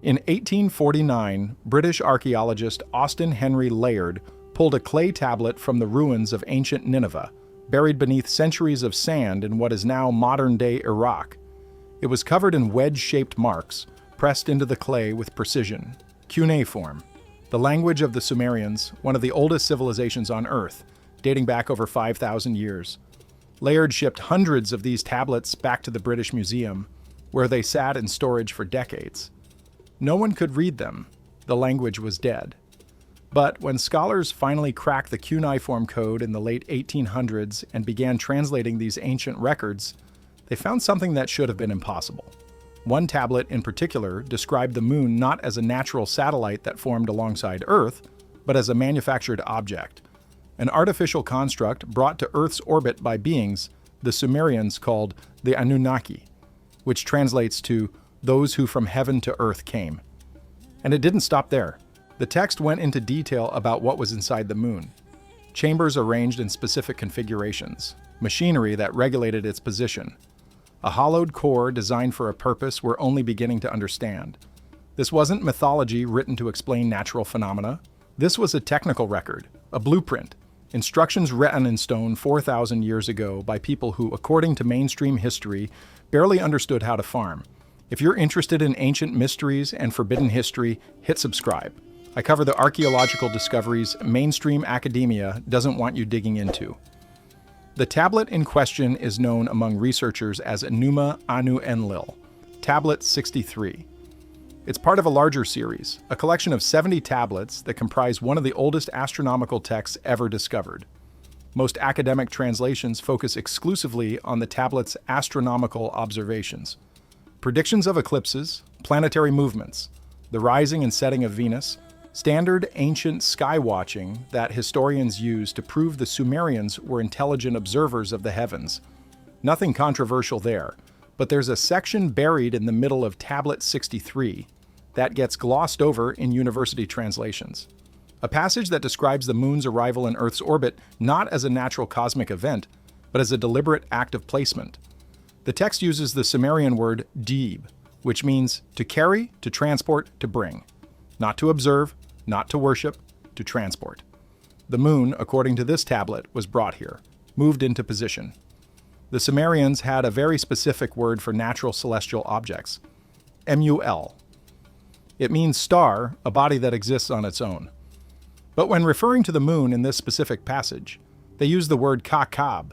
In 1849, British archaeologist Austen Henry Layard pulled a clay tablet from the ruins of ancient Nineveh, buried beneath centuries of sand in what is now modern-day Iraq. It was covered in wedge-shaped marks, pressed into the clay with precision. Cuneiform, the language of the Sumerians, one of the oldest civilizations on Earth, dating back over 5,000 years. Layard shipped hundreds of these tablets back to the British Museum, where they sat in storage for decades. No one could read them. The language was dead. But when scholars finally cracked the cuneiform code in the late 1800s and began translating these ancient records, they found something that should have been impossible. One tablet in particular described the moon not as a natural satellite that formed alongside Earth, but as a manufactured object, an artificial construct brought to Earth's orbit by beings the Sumerians called the Anunnaki, which translates to those who from heaven to earth came. And it didn't stop there. The text went into detail about what was inside the moon. Chambers arranged in specific configurations, machinery that regulated its position, a hollowed core designed for a purpose we're only beginning to understand. This wasn't mythology written to explain natural phenomena. This was a technical record, a blueprint, instructions written in stone 4,000 years ago by people who, according to mainstream history, barely understood how to farm. If you're interested in ancient mysteries and forbidden history, hit subscribe. I cover the archaeological discoveries mainstream academia doesn't want you digging into. The tablet in question is known among researchers as Enuma Anu Enlil, Tablet 63. It's part of a larger series, a collection of 70 tablets that comprise one of the oldest astronomical texts ever discovered. Most academic translations focus exclusively on the tablet's astronomical observations. Predictions of eclipses, planetary movements, the rising and setting of Venus, standard ancient sky watching that historians use to prove the Sumerians were intelligent observers of the heavens. Nothing controversial there, but there's a section buried in the middle of Tablet 63 that gets glossed over in university translations. A passage that describes the moon's arrival in Earth's orbit not as a natural cosmic event, but as a deliberate act of placement. The text uses the Sumerian word deeb, which means to carry, to transport, to bring. Not to observe, not to worship, to transport. The moon, according to this tablet, was brought here, moved into position. The Sumerians had a very specific word for natural celestial objects, mul. It means star, a body that exists on its own. But when referring to the moon in this specific passage, they use the word kakab,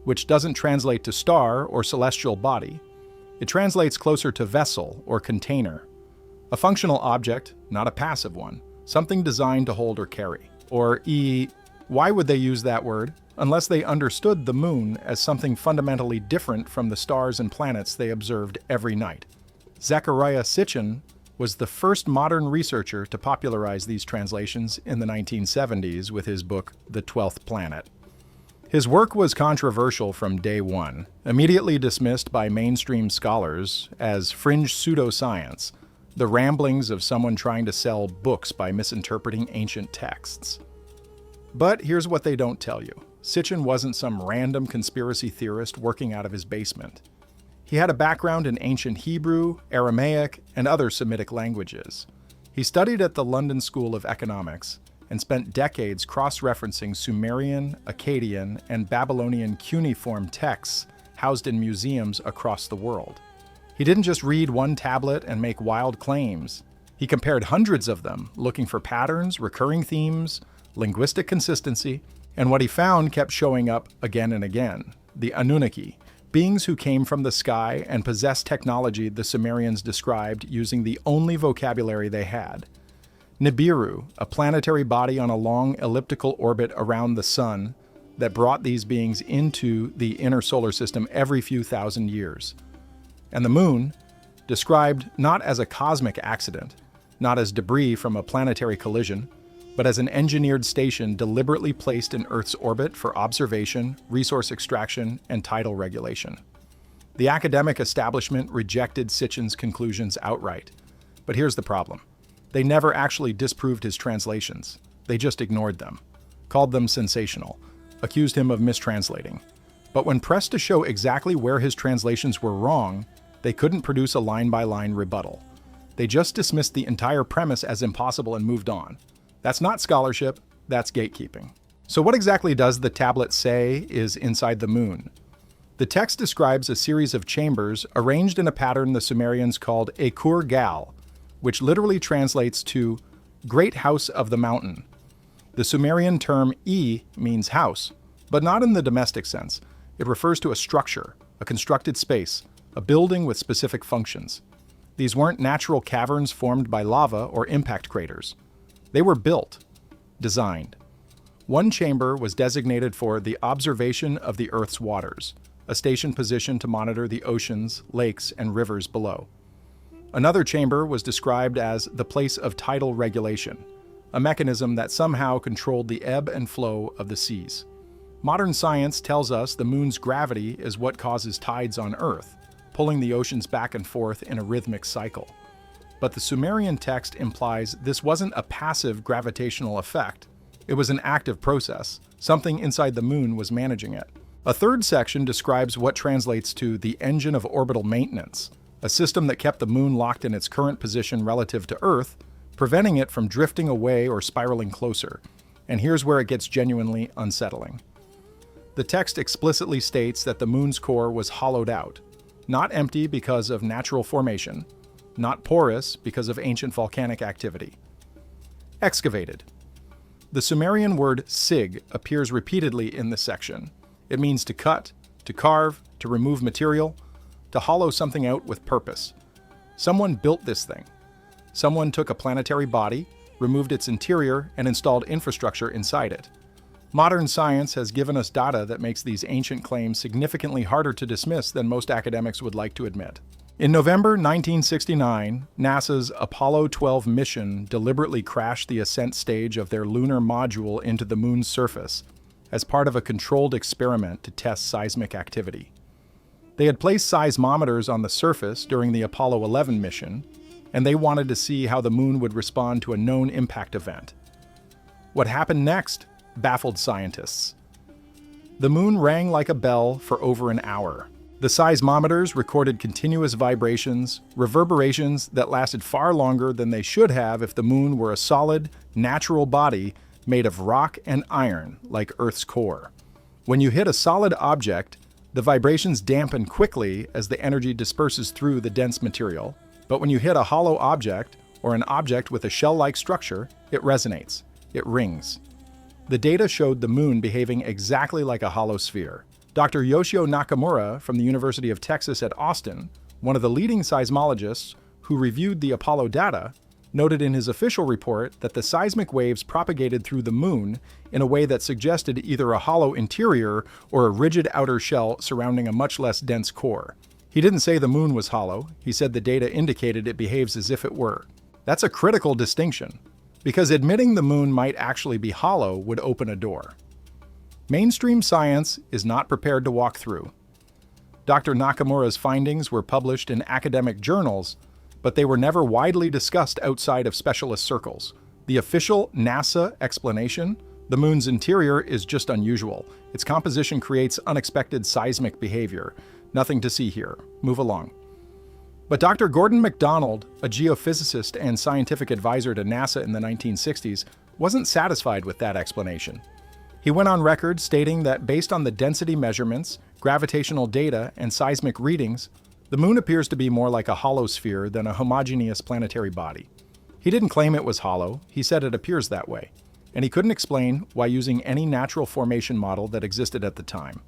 which doesn't translate to star or celestial body. It translates closer to vessel or container, a functional object, not a passive one, something designed to hold or carry. Or why would they use that word unless they understood the moon as something fundamentally different from the stars and planets they observed every night? Zecharia Sitchin was the first modern researcher to popularize these translations in the 1970s with his book, The 12th Planet. His work was controversial from day one, immediately dismissed by mainstream scholars as fringe pseudoscience, the ramblings of someone trying to sell books by misinterpreting ancient texts. But here's what they don't tell you. Sitchin wasn't some random conspiracy theorist working out of his basement. He had a background in ancient Hebrew, Aramaic, and other Semitic languages. He studied at the London School of Economics and spent decades cross-referencing Sumerian, Akkadian, and Babylonian cuneiform texts housed in museums across the world. He didn't just read one tablet and make wild claims. He compared hundreds of them, looking for patterns, recurring themes, linguistic consistency, and what he found kept showing up again and again: the Anunnaki, beings who came from the sky and possessed technology the Sumerians described using the only vocabulary they had. Nibiru, a planetary body on a long elliptical orbit around the sun that brought these beings into the inner solar system every few thousand years. And the moon, described not as a cosmic accident, not as debris from a planetary collision, but as an engineered station deliberately placed in Earth's orbit for observation, resource extraction, and tidal regulation. The academic establishment rejected Sitchin's conclusions outright. But here's the problem. They never actually disproved his translations. They just ignored them, called them sensational, accused him of mistranslating. But when pressed to show exactly where his translations were wrong, they couldn't produce a line-by-line rebuttal. They just dismissed the entire premise as impossible and moved on. That's not scholarship, that's gatekeeping. So what exactly does the tablet say is inside the moon? The text describes a series of chambers arranged in a pattern the Sumerians called a gal, which literally translates to Great House of the Mountain. The Sumerian term means house, but not in the domestic sense. It refers to a structure, a constructed space, a building with specific functions. These weren't natural caverns formed by lava or impact craters. They were built, designed. One chamber was designated for the observation of the Earth's waters, a station positioned to monitor the oceans, lakes, and rivers below. Another chamber was described as the place of tidal regulation, a mechanism that somehow controlled the ebb and flow of the seas. Modern science tells us the moon's gravity is what causes tides on Earth, pulling the oceans back and forth in a rhythmic cycle. But the Sumerian text implies this wasn't a passive gravitational effect. It was an active process. Something inside the moon was managing it. A third section describes what translates to the engine of orbital maintenance, a system that kept the moon locked in its current position relative to Earth, preventing it from drifting away or spiraling closer. And here's where it gets genuinely unsettling. The text explicitly states that the moon's core was hollowed out, not empty because of natural formation, not porous because of ancient volcanic activity. Excavated. The Sumerian word sig appears repeatedly in this section. It means to cut, to carve, to remove material, to hollow something out with purpose. Someone built this thing. Someone took a planetary body, removed its interior, and installed infrastructure inside it. Modern science has given us data that makes these ancient claims significantly harder to dismiss than most academics would like to admit. In November 1969, NASA's Apollo 12 mission deliberately crashed the ascent stage of their lunar module into the moon's surface as part of a controlled experiment to test seismic activity. They had placed seismometers on the surface during the Apollo 11 mission, and they wanted to see how the moon would respond to a known impact event. What happened next baffled scientists. The moon rang like a bell for over an hour. The seismometers recorded continuous vibrations, reverberations that lasted far longer than they should have if the moon were a solid, natural body made of rock and iron like Earth's core. When you hit a solid object, the vibrations dampen quickly as the energy disperses through the dense material. But when you hit a hollow object, or an object with a shell-like structure, it resonates. It rings. The data showed the moon behaving exactly like a hollow sphere. Dr. Yoshio Nakamura from the University of Texas at Austin, one of the leading seismologists who reviewed the Apollo data, noted in his official report that the seismic waves propagated through the moon in a way that suggested either a hollow interior or a rigid outer shell surrounding a much less dense core. He didn't say the moon was hollow, he said the data indicated it behaves as if it were. That's a critical distinction, because admitting the moon might actually be hollow would open a door. Mainstream science is not prepared to walk through. Dr. Nakamura's findings were published in academic journals, but they were never widely discussed outside of specialist circles. The official NASA explanation, the moon's interior is just unusual. Its composition creates unexpected seismic behavior. Nothing to see here. Move along. But Dr. Gordon MacDonald, a geophysicist and scientific advisor to NASA in the 1960s, wasn't satisfied with that explanation. He went on record stating that based on the density measurements, gravitational data, and seismic readings, the moon appears to be more like a hollow sphere than a homogeneous planetary body. He didn't claim it was hollow, he said it appears that way, and he couldn't explain why using any natural formation model that existed at the time.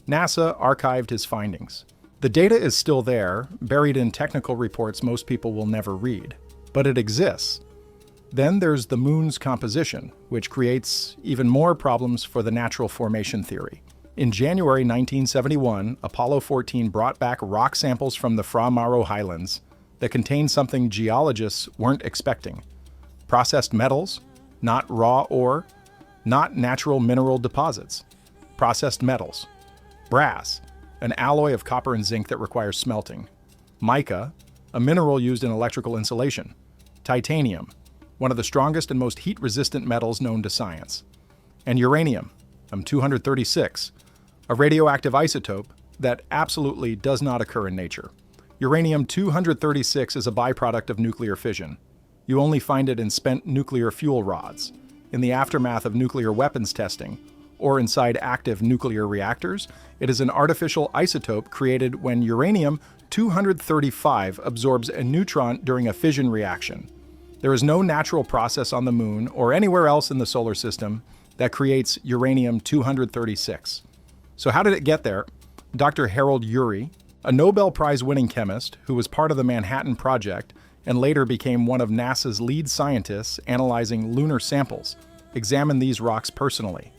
NASA archived his findings. The data is still there, buried in technical reports most people will never read, but it exists. Then there's the moon's composition, which creates even more problems for the natural formation theory. In January 1971, Apollo 14 brought back rock samples from the Fra Mauro Highlands that contained something geologists weren't expecting. Processed metals, not raw ore, not natural mineral deposits. Processed metals. Brass, an alloy of copper and zinc that requires smelting. Mica, a mineral used in electrical insulation. Titanium, one of the strongest and most heat-resistant metals known to science. And uranium, 236, a radioactive isotope that absolutely does not occur in nature. Uranium-236 is a byproduct of nuclear fission. You only find it in spent nuclear fuel rods, in the aftermath of nuclear weapons testing, or inside active nuclear reactors. It is an artificial isotope created when uranium-235 absorbs a neutron during a fission reaction. There is no natural process on the Moon or anywhere else in the solar system that creates uranium-236. So how did it get there? Dr. Harold Urey, a Nobel Prize-winning chemist who was part of the Manhattan Project and later became one of NASA's lead scientists analyzing lunar samples, examined these rocks personally.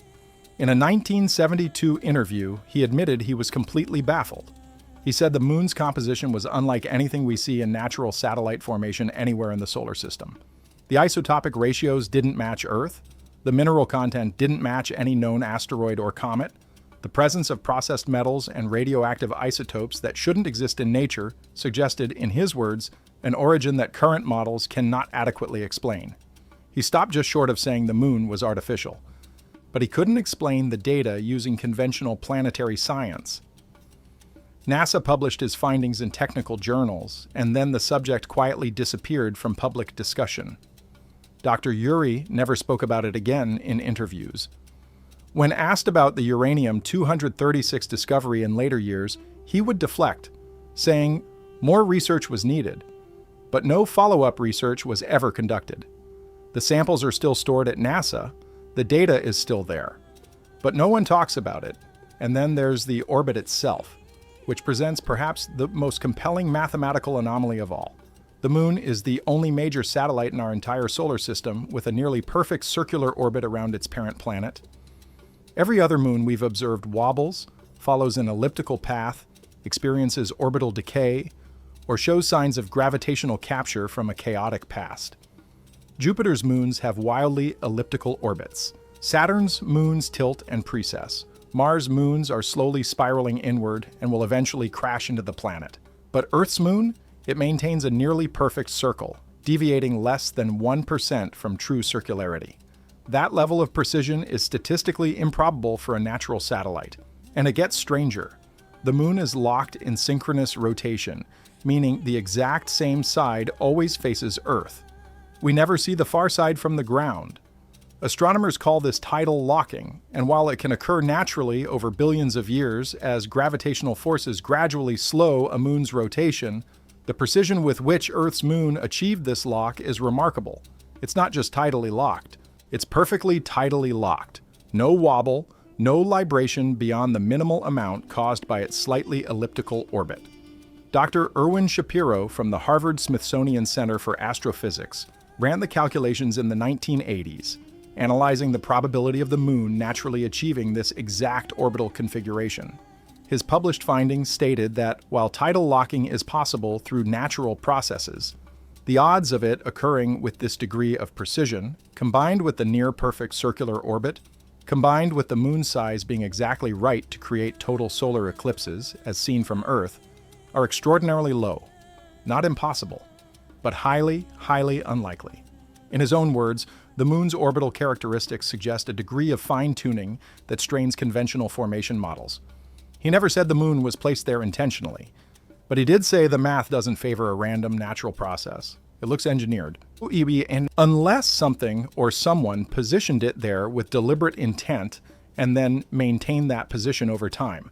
In a 1972 interview, he admitted he was completely baffled. He said the Moon's composition was unlike anything we see in natural satellite formation anywhere in the solar system. The isotopic ratios didn't match Earth. The mineral content didn't match any known asteroid or comet. The presence of processed metals and radioactive isotopes that shouldn't exist in nature suggested, in his words, an origin that current models cannot adequately explain. He stopped just short of saying the Moon was artificial. But he couldn't explain the data using conventional planetary science. NASA published his findings in technical journals, and then the subject quietly disappeared from public discussion. Dr. Urey never spoke about it again in interviews. When asked about the uranium-236 discovery in later years, he would deflect, saying more research was needed, but no follow-up research was ever conducted. The samples are still stored at NASA, the data is still there, but no one talks about it. And then there's the orbit itself, which presents perhaps the most compelling mathematical anomaly of all. The Moon is the only major satellite in our entire solar system with a nearly perfect circular orbit around its parent planet. Every other moon we've observed wobbles, follows an elliptical path, experiences orbital decay, or shows signs of gravitational capture from a chaotic past. Jupiter's moons have wildly elliptical orbits. Saturn's moons tilt and precess. Mars' moons are slowly spiraling inward and will eventually crash into the planet. But Earth's moon? It maintains a nearly perfect circle, deviating less than 1% from true circularity. That level of precision is statistically improbable for a natural satellite. And it gets stranger. The Moon is locked in synchronous rotation, meaning the exact same side always faces Earth. We never see the far side from the ground. Astronomers call this tidal locking, and while it can occur naturally over billions of years as gravitational forces gradually slow a moon's rotation, the precision with which Earth's moon achieved this lock is remarkable. It's not just tidally locked, it's perfectly tidally locked. No wobble, no libration beyond the minimal amount caused by its slightly elliptical orbit. Dr. Erwin Shapiro from the Harvard-Smithsonian Center for Astrophysics ran the calculations in the 1980s, analyzing the probability of the Moon naturally achieving this exact orbital configuration. His published findings stated that while tidal locking is possible through natural processes, the odds of it occurring with this degree of precision, combined with the near-perfect circular orbit, combined with the Moon's size being exactly right to create total solar eclipses, as seen from Earth, are extraordinarily low. Not impossible, but highly, highly unlikely. In his own words, the Moon's orbital characteristics suggest a degree of fine-tuning that strains conventional formation models. He never said the Moon was placed there intentionally, but he did say the math doesn't favor a random natural process. It looks engineered. And unless something or someone positioned it there with deliberate intent and then maintained that position over time.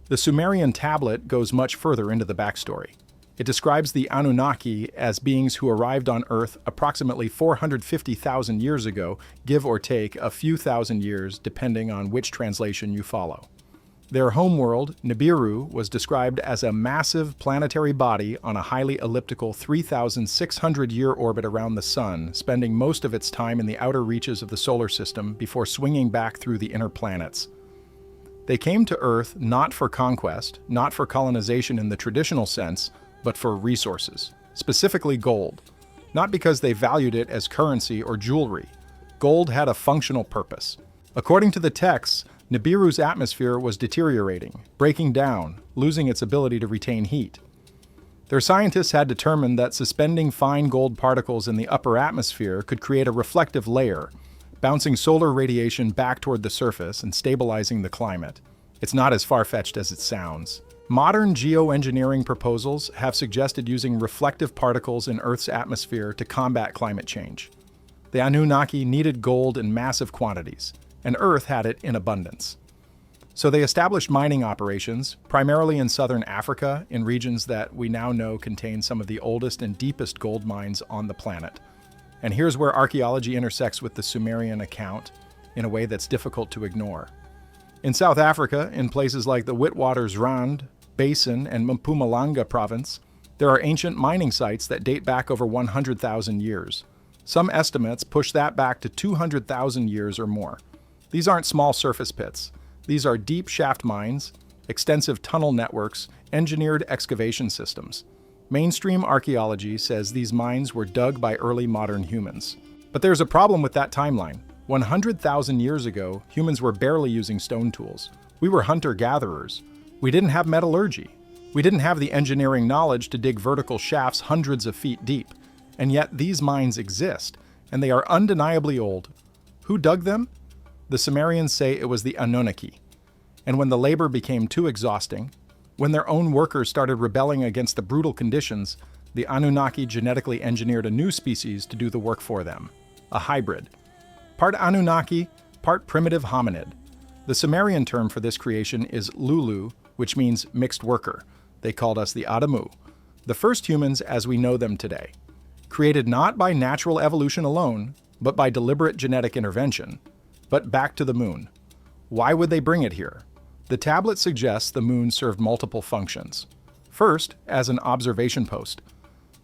The Sumerian tablet goes much further into the backstory. It describes the Anunnaki as beings who arrived on Earth approximately 450,000 years ago, give or take a few thousand years depending on which translation you follow. Their homeworld, Nibiru, was described as a massive planetary body on a highly elliptical 3,600-year orbit around the Sun, spending most of its time in the outer reaches of the solar system before swinging back through the inner planets. They came to Earth not for conquest, not for colonization in the traditional sense, but for resources, specifically gold. Not because they valued it as currency or jewelry. Gold had a functional purpose. According to the texts, Nibiru's atmosphere was deteriorating, breaking down, losing its ability to retain heat. Their scientists had determined that suspending fine gold particles in the upper atmosphere could create a reflective layer, bouncing solar radiation back toward the surface and stabilizing the climate. It's not as far-fetched as it sounds. Modern geoengineering proposals have suggested using reflective particles in Earth's atmosphere to combat climate change. The Anunnaki needed gold in massive quantities, and Earth had it in abundance. So they established mining operations, primarily in southern Africa, in regions that we now know contain some of the oldest and deepest gold mines on the planet. And here's where archaeology intersects with the Sumerian account in a way that's difficult to ignore. In South Africa, in places like the Witwatersrand Basin and Mpumalanga province, there are ancient mining sites that date back over 100,000 years. Some estimates push that back to 200,000 years or more. These aren't small surface pits. These are deep shaft mines, extensive tunnel networks, engineered excavation systems. Mainstream archaeology says these mines were dug by early modern humans. But there's a problem with that timeline. 100,000 years ago, humans were barely using stone tools. We were hunter-gatherers. We didn't have metallurgy. We didn't have the engineering knowledge to dig vertical shafts hundreds of feet deep. And yet these mines exist, and they are undeniably old. Who dug them? The Sumerians say it was the Anunnaki. And when the labor became too exhausting, when their own workers started rebelling against the brutal conditions, the Anunnaki genetically engineered a new species to do the work for them, a hybrid. Part Anunnaki, part primitive hominid. The Sumerian term for this creation is Lulu, which means mixed worker. They called us the Adamu, the first humans as we know them today. Created not by natural evolution alone, but by deliberate genetic intervention. But back to the moon. Why would they bring it here? The tablet suggests the moon served multiple functions. First, as an observation post.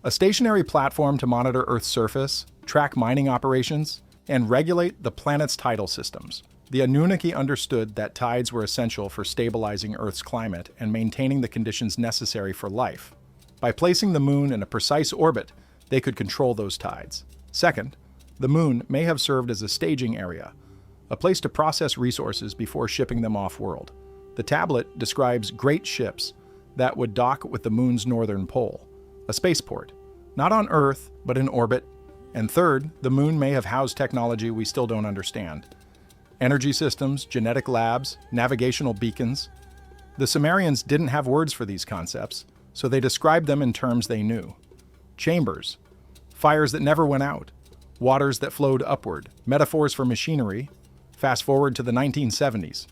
A stationary platform to monitor Earth's surface, track mining operations, and regulate the planet's tidal systems. The Anunnaki understood that tides were essential for stabilizing Earth's climate and maintaining the conditions necessary for life. By placing the moon in a precise orbit, they could control those tides. Second, the moon may have served as a staging area, a place to process resources before shipping them off-world. The tablet describes great ships that would dock with the moon's northern pole, a spaceport, not on Earth, but in orbit. And third, the moon may have housed technology we still don't understand. Energy systems, genetic labs, navigational beacons. The Sumerians didn't have words for these concepts, so they described them in terms they knew. Chambers, fires that never went out, waters that flowed upward, metaphors for machinery. Fast forward to the 1970s.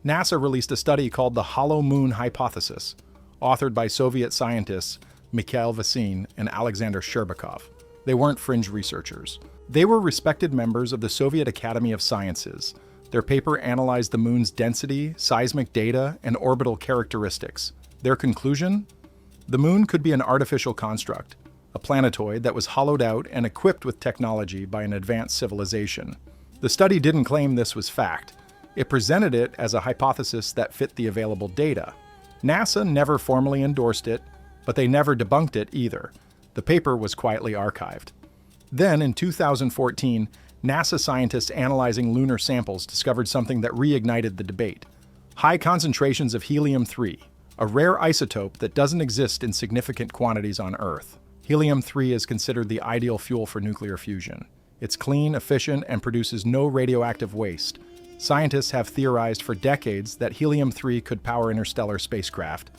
NASA released a study called the Hollow Moon Hypothesis, authored by Soviet scientists Mikhail Vasin and Alexander Sherbakov. They weren't fringe researchers. They were respected members of the Soviet Academy of Sciences. Their paper analyzed the moon's density, seismic data, and orbital characteristics. Their conclusion? The moon could be an artificial construct, a planetoid that was hollowed out and equipped with technology by an advanced civilization. The study didn't claim this was fact. It presented it as a hypothesis that fit the available data. NASA never formally endorsed it, but they never debunked it either. The paper was quietly archived. Then, in 2014, NASA scientists analyzing lunar samples discovered something that reignited the debate. High concentrations of helium-3, a rare isotope that doesn't exist in significant quantities on Earth. Helium-3 is considered the ideal fuel for nuclear fusion. It's clean, efficient, and produces no radioactive waste. Scientists have theorized for decades that helium-3 could power interstellar spacecraft,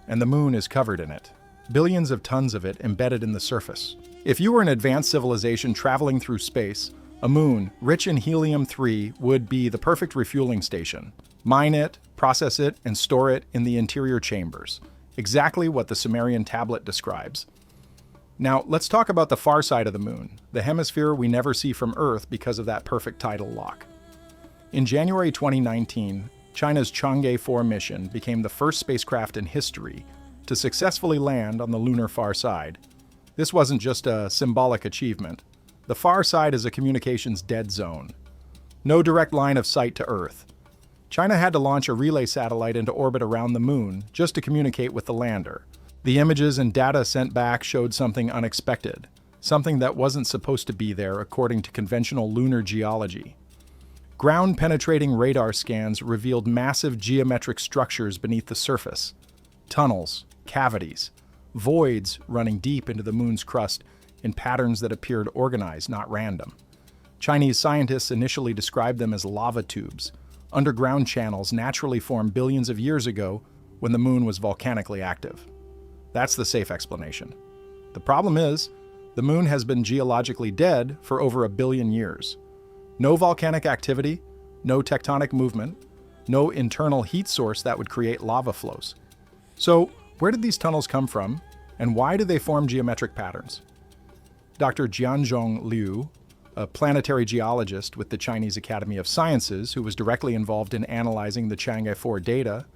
and the moon is covered in it. Billions of tons of it embedded in the surface. If you were an advanced civilization traveling through space, a moon rich in helium-3 would be the perfect refueling station. Mine it, process it, and store it in the interior chambers. Exactly what the Sumerian tablet describes. Now, let's talk about the far side of the moon, the hemisphere we never see from Earth because of that perfect tidal lock. In January 2019, China's Chang'e 4 mission became the first spacecraft in history to successfully land on the lunar far side. This wasn't just a symbolic achievement. The far side is a communications dead zone. No direct line of sight to Earth. China had to launch a relay satellite into orbit around the moon just to communicate with the lander. The images and data sent back showed something unexpected, something that wasn't supposed to be there according to conventional lunar geology. Ground-penetrating radar scans revealed massive geometric structures beneath the surface. Tunnels, cavities, voids running deep into the moon's crust in patterns that appeared organized, not random. Chinese scientists initially described them as lava tubes, underground channels naturally formed billions of years ago when the moon was volcanically active. That's the safe explanation. The problem is, the moon has been geologically dead for over 1 billion years. No volcanic activity, no tectonic movement, no internal heat source that would create lava flows. So, where did these tunnels come from, and why do they form geometric patterns? Dr. Jianzhong Liu, a planetary geologist with the Chinese Academy of Sciences who was directly involved in analyzing the Chang'e 4 data,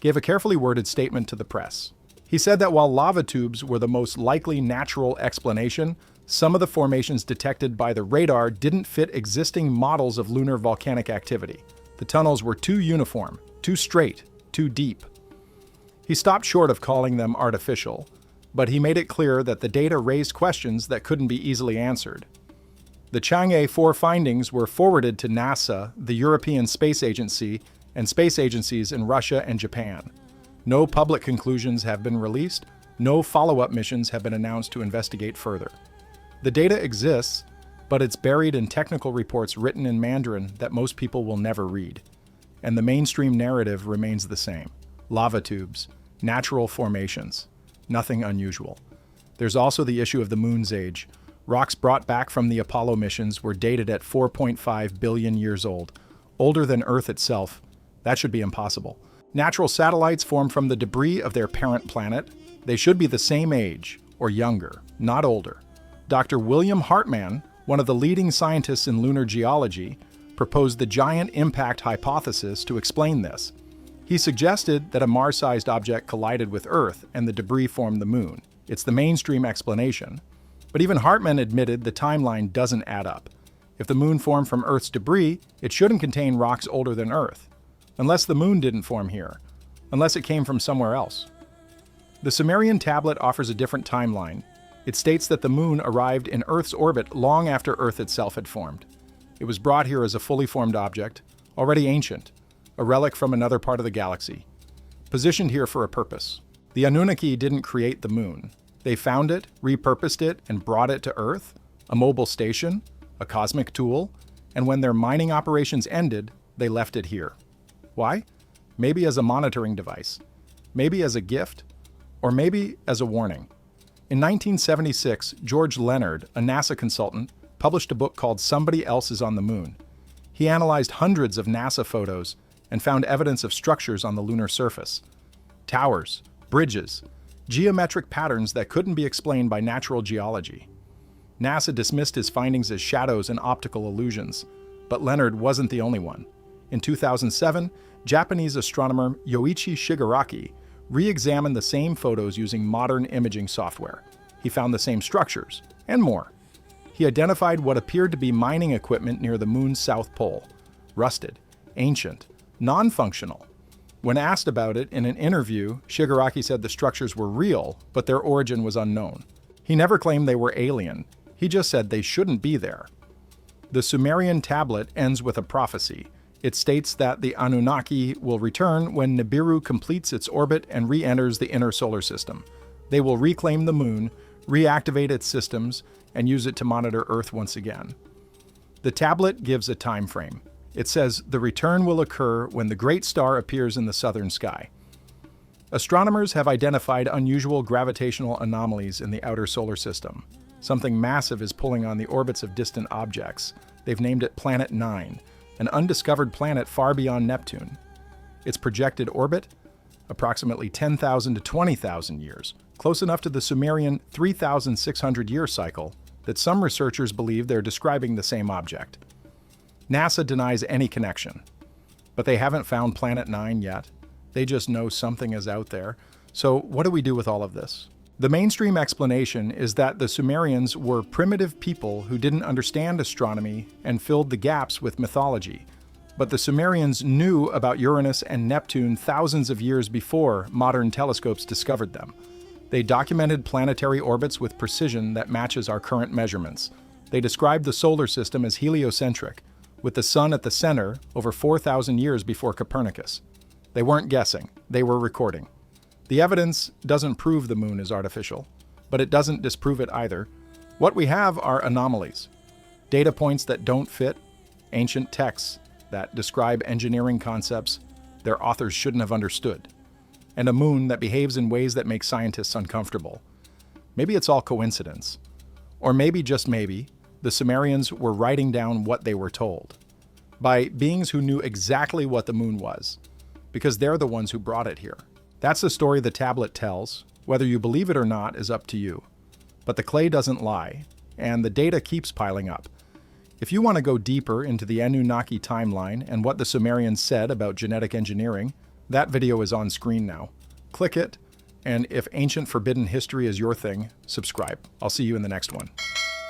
gave a carefully worded statement to the press. He said that while lava tubes were the most likely natural explanation, some of the formations detected by the radar didn't fit existing models of lunar volcanic activity. The tunnels were too uniform, too straight, too deep. He stopped short of calling them artificial, but he made it clear that the data raised questions that couldn't be easily answered. The Chang'e 4 findings were forwarded to NASA, the European Space Agency, and space agencies in Russia and Japan. No public conclusions have been released, no follow-up missions have been announced to investigate further. The data exists, but it's buried in technical reports written in Mandarin that most people will never read. And the mainstream narrative remains the same. Lava tubes, natural formations, nothing unusual. There's also the issue of the moon's age. Rocks brought back from the Apollo missions were dated at 4.5 billion years old, older than Earth itself. That should be impossible. Natural satellites form from the debris of their parent planet. They should be the same age, or younger, not older. Dr. William Hartmann, one of the leading scientists in lunar geology, proposed the giant impact hypothesis to explain this. He suggested that a Mars-sized object collided with Earth and the debris formed the moon. It's the mainstream explanation. But even Hartmann admitted the timeline doesn't add up. If the moon formed from Earth's debris, it shouldn't contain rocks older than Earth. Unless the moon didn't form here. Unless it came from somewhere else. The Sumerian tablet offers a different timeline. It states that the moon arrived in Earth's orbit long after Earth itself had formed. It was brought here as a fully formed object, already ancient, a relic from another part of the galaxy, positioned here for a purpose. The Anunnaki didn't create the moon. They found it, repurposed it, and brought it to Earth, a mobile station, a cosmic tool, and when their mining operations ended, they left it here. Why? Maybe as a monitoring device, maybe as a gift, or maybe as a warning. In 1976, George Leonard, a NASA consultant, published a book called Somebody Else is on the Moon. He analyzed hundreds of NASA photos and found evidence of structures on the lunar surface. Towers, bridges, geometric patterns that couldn't be explained by natural geology. NASA dismissed his findings as shadows and optical illusions, but Leonard wasn't the only one. In 2007, Japanese astronomer Yoichi Shigaraki re-examined the same photos using modern imaging software. He found the same structures, and more. He identified what appeared to be mining equipment near the moon's south pole. Rusted, ancient, non-functional. When asked about it in an interview, Shigaraki said the structures were real, but their origin was unknown. He never claimed they were alien. He just said they shouldn't be there. The Sumerian tablet ends with a prophecy. It states that the Anunnaki will return when Nibiru completes its orbit and re-enters the inner solar system. They will reclaim the moon, reactivate its systems, and use it to monitor Earth once again. The tablet gives a time frame. It says the return will occur when the great star appears in the southern sky. Astronomers have identified unusual gravitational anomalies in the outer solar system. Something massive is pulling on the orbits of distant objects. They've named it Planet 9, an undiscovered planet far beyond Neptune. Its projected orbit? Approximately 10,000 to 20,000 years, close enough to the Sumerian 3,600-year cycle that some researchers believe they're describing the same object. NASA denies any connection, but they haven't found Planet 9 yet. They just know something is out there. So what do we do with all of this? The mainstream explanation is that the Sumerians were primitive people who didn't understand astronomy and filled the gaps with mythology. But the Sumerians knew about Uranus and Neptune thousands of years before modern telescopes discovered them. They documented planetary orbits with precision that matches our current measurements. They described the solar system as heliocentric, with the sun at the center over 4,000 years before Copernicus. They weren't guessing, they were recording. The evidence doesn't prove the moon is artificial, but it doesn't disprove it either. What we have are anomalies, data points that don't fit, ancient texts that describe engineering concepts their authors shouldn't have understood. and a moon that behaves in ways that make scientists uncomfortable. Maybe it's all coincidence. Or maybe, just maybe, the Sumerians were writing down what they were told by beings who knew exactly what the moon was, because they're the ones who brought it here. That's the story the tablet tells. Whether you believe it or not is up to you. But the clay doesn't lie, and the data keeps piling up. If you want to go deeper into the Anunnaki timeline and what the Sumerians said about genetic engineering, that video is on screen now. Click it, and if ancient forbidden history is your thing, subscribe. I'll see you in the next one.